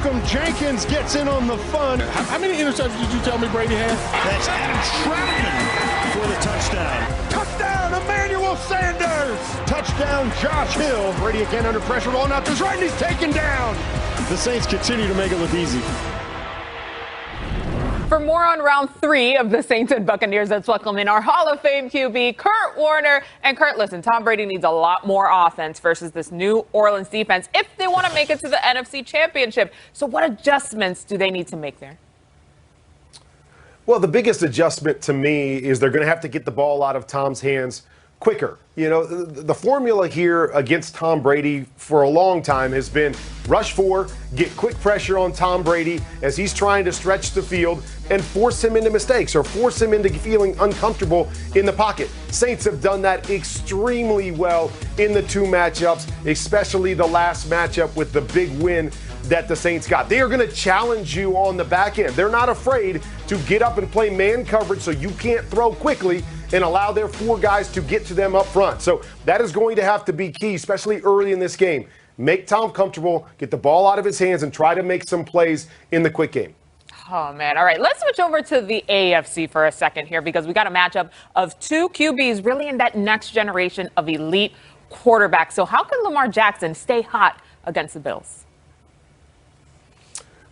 Malcolm Jenkins gets in on the fun. How many interceptions did you tell me Brady had? That's Adam Troutman for the touchdown. Touchdown, Emmanuel Sanders. Touchdown, Josh Hill. Brady again under pressure, rolling out to his right, and he's taken down. The Saints continue to make it look easy. For more on round 3 of the Saints and Buccaneers, let's welcome in our Hall of Fame QB, Kurt Warner. And Kurt, listen, Tom Brady needs a lot more offense versus this New Orleans defense if they want to make it to the NFC Championship. So what adjustments do they need to make there? Well, the biggest adjustment to me is they're going to have to get the ball out of Tom's hands quicker. You know, the formula here against Tom Brady for a long time has been rush 4, get quick pressure on Tom Brady as he's trying to stretch the field and force him into mistakes or force him into feeling uncomfortable in the pocket. Saints have done that extremely well in the 2 matchups, especially the last matchup with the big win that the Saints got. They are going to challenge you on the back end. They're not afraid to get up and play man coverage so you can't throw quickly and allow their 4 guys to get to them up front. So that is going to have to be key, especially early in this game. Make Tom comfortable, get the ball out of his hands, and try to make some plays in the quick game. Oh, man. All right, let's switch over to the AFC for a second here because we got a matchup of 2 QBs really in that next generation of elite quarterbacks. So how can Lamar Jackson stay hot against the Bills?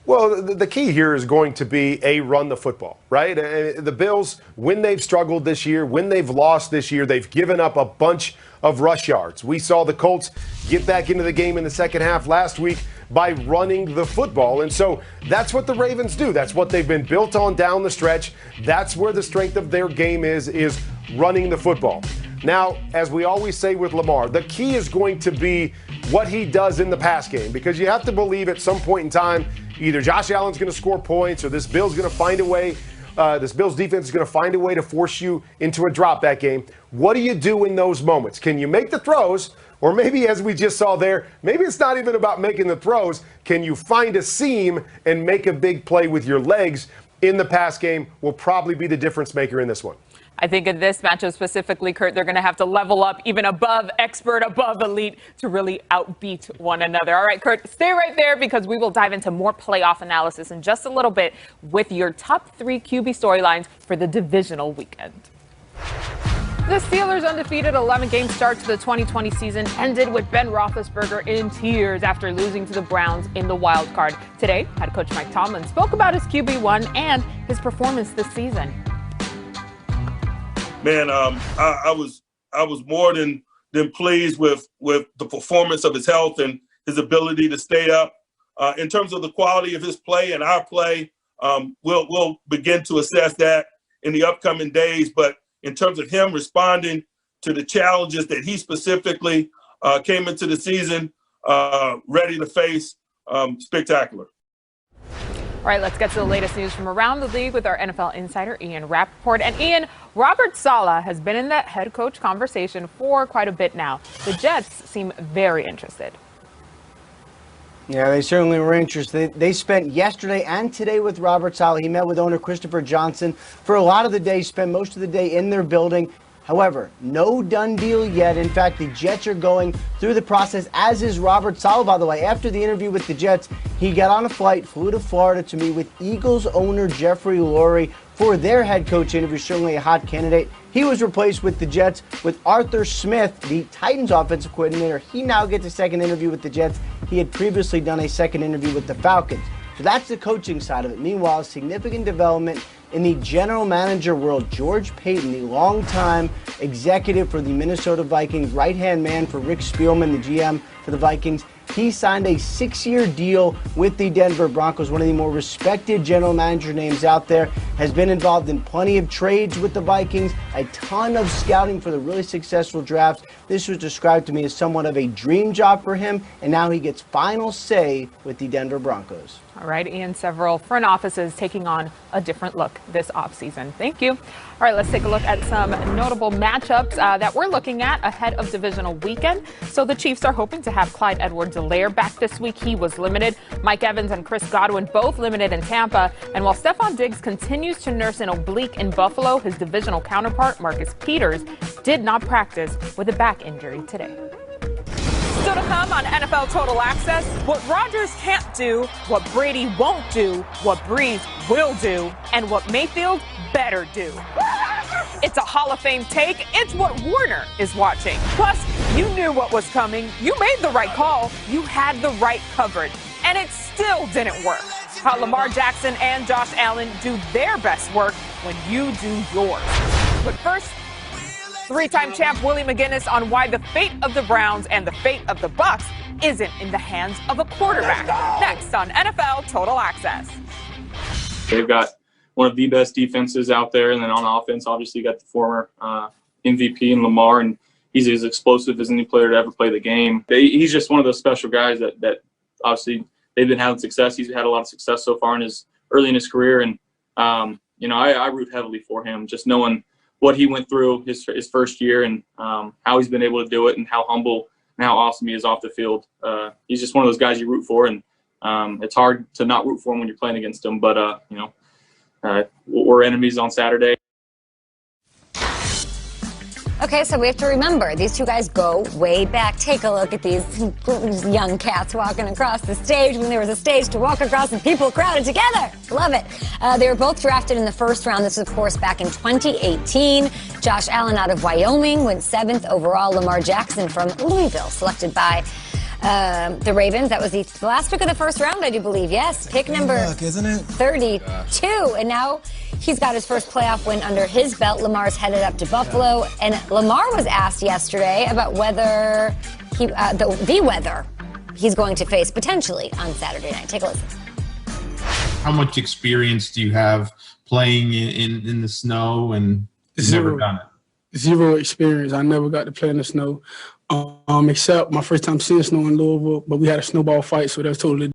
Well, the key here is going to be run the football, right? The Bills, when they've struggled this year, when they've lost this year, they've given up a bunch of rush yards. We saw the Colts get back into the game in the second half last week by running the football. And so that's what the Ravens do. That's what they've been built on down the stretch. That's where the strength of their game is running the football. Now, as we always say with Lamar, the key is going to be what he does in the pass game, because you have to believe at some point in time, either Josh Allen's going to score points or this Bills going to find a way, this Bills defense is going to find a way to force you into a drop back game. What do you do in those moments? Can you make the throws? Or maybe, as we just saw there, maybe it's not even about making the throws. Can you find a seam and make a big play with your legs in the pass game will probably be the difference maker in this one. I think in this matchup specifically, Kurt, they're going to have to level up even above expert, above elite to really outbeat one another. All right, Kurt, stay right there because we will dive into more playoff analysis in just a little bit with your top 3 QB storylines for the divisional weekend. The Steelers' undefeated 11-game start to the 2020 season ended with Ben Roethlisberger in tears after losing to the Browns in the wild card. Today, head coach Mike Tomlin spoke about his QB1 and his performance this season. Man, I was more than pleased with the performance of his health and his ability to stay up. In terms of the quality of his play and our play, we'll begin to assess that in the upcoming days. But in terms of him responding to the challenges that he specifically came into the season ready to face, spectacular. All right, let's get to the latest news from around the league with our NFL insider, Ian Rappaport. And Ian, Robert Saleh has been in that head coach conversation for quite a bit now. The Jets seem very interested. Yeah, they certainly were interested. They spent yesterday and today with Robert Saleh. He met with owner Christopher Johnson for a lot of the day, spent most of the day in their building. However, no done deal yet. In fact, the Jets are going through the process, as is Robert Saleh, by the way. After the interview with the Jets, he got on a flight, flew to Florida to meet with Eagles owner Jeffrey Lurie for their head coach interview, certainly a hot candidate. He was replaced with the Jets with Arthur Smith, the Titans offensive coordinator. He now gets a second interview with the Jets. He had previously done a second interview with the Falcons. So that's the coaching side of it. Meanwhile, significant development in the general manager world. George Payton, the longtime executive for the Minnesota Vikings, right-hand man for Rick Spielman, the GM for the Vikings, he signed a 6-year deal with the Denver Broncos, one of the more respected general manager names out there, has been involved in plenty of trades with the Vikings, a ton of scouting for the really successful drafts. This was described to me as somewhat of a dream job for him, and now he gets final say with the Denver Broncos. All right, Ian, several front offices taking on a different look this offseason. Thank you. All right, let's take a look at some notable matchups that we're looking at ahead of divisional weekend. So the Chiefs are hoping to have Clyde Edwards-Helaire back this week. He was limited. Mike Evans and Chris Godwin both limited in Tampa. And while Stephon Diggs continues to nurse an oblique in Buffalo, his divisional counterpart, Marcus Peters, did not practice with a back injury today. So Still to come on NFL Total Access, what Rodgers can't do, what Brady won't do, what Breeze will do, and what Mayfield better do. It's a Hall of Fame take. It's what Warner is watching. Plus, you knew what was coming. You made the right call. You had the right coverage. And it still didn't work. How Lamar Jackson and Josh Allen do their best work when you do yours. But first, three-time champ Willie McGinnis on why the fate of the Browns and the fate of the Bucs isn't in the hands of a quarterback. Next on NFL Total Access. They've got one of the best defenses out there, and then on offense, obviously, you got the former MVP in Lamar, and he's as explosive as any player to ever play the game. He's just one of those special guys that obviously they've been having success. He's had a lot of success so far early in his career, and I root heavily for him, just knowing what he went through his first year and how he's been able to do it and how humble and how awesome he is off the field. He's just one of those guys you root for, and it's hard to not root for him when you're playing against him. But, we're enemies on Saturday. Okay, so we have to remember, these two guys go way back. Take a look at these young cats walking across the stage when there was a stage to walk across and people crowded together. Love it. They were both drafted in the first round. This was, of course, back in 2018. Josh Allen out of Wyoming went 7th overall. Lamar Jackson from Louisville, selected by the Ravens. That was the last pick of the first round, I do believe. Yes, pick number 32. And now he's got his first playoff win under his belt. Lamar's headed up to Buffalo. And Lamar was asked yesterday about whether the weather he's going to face potentially on Saturday night. Take a listen. How much experience do you have playing in the snow, and you've never done it? Zero experience. I never got to play in the snow. Except my first time seeing snow in Louisville, but we had a snowball fight, so that was totally